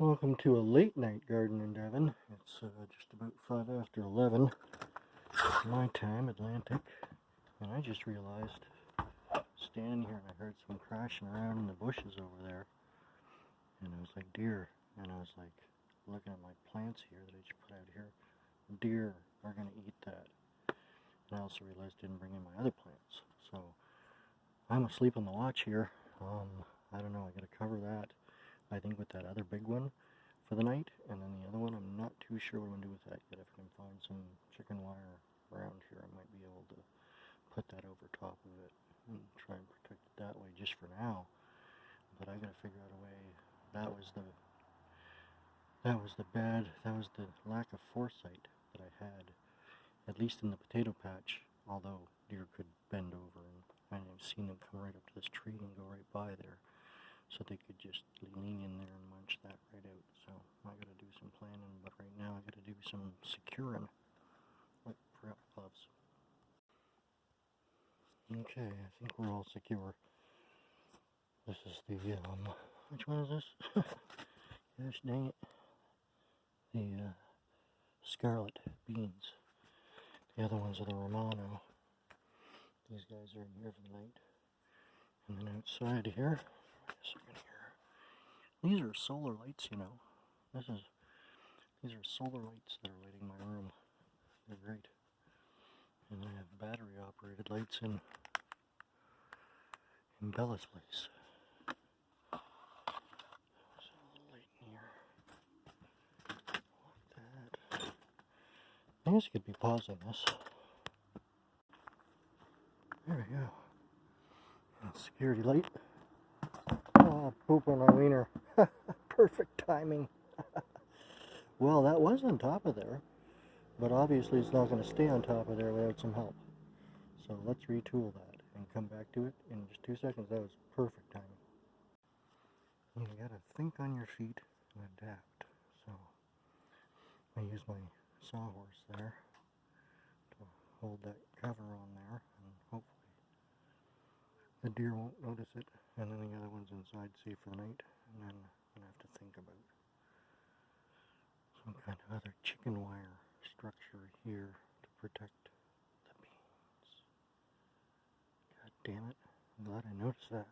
Welcome to a late night garden in Devon. It's just about 5 after 11 my time, Atlantic, and I just realized, standing here, and I heard some crashing around in the bushes over there, and I was like, deer, and I was like looking at my plants here that I just put out here. Deer are going to eat that. And I also realized I didn't bring in my other plants, so I'm asleep on the watch here. I don't know, I gotta cover that, I think, with that other big one for the night, and then the other one, I'm not too sure what I'm going to do with that yet. If I can find some chicken wire around here, I might be able to put that over top of it and try and protect it that way just for now. But I gotta figure out a way. That was the lack of foresight that I had, at least in the potato patch, although deer could bend over, and I've seen them come right up to this tree and go right by there. So they could just lean in there and munch that right out. So I gotta do some planning, but right now I gotta do some securing, like for gloves. Okay, I think we're all secure. This is the, which one is this? Gosh dang it. The, scarlet beans. The other ones are the Romano. These guys are in here for the night. And then outside here, these are solar lights, you know. These are solar lights that are lighting my room. They're great. And I have battery operated lights in Bella's place. There's a little light in here. Like that. I guess you could be pausing this. There we go. And security light. Oh, poop on my wiener. Perfect timing. Well, that was on top of there, but obviously it's not going to stay on top of there without some help. So let's retool that and come back to it in just 2 seconds. That was perfect timing. You gotta think on your feet and adapt. So I use my sawhorse there to hold that cover on there, and hopefully the deer won't notice it. And then the other one's inside safe for the night, and then I'm gonna have to think about some kind of other chicken wire structure here to protect the beans. God damn it, I'm glad I noticed that.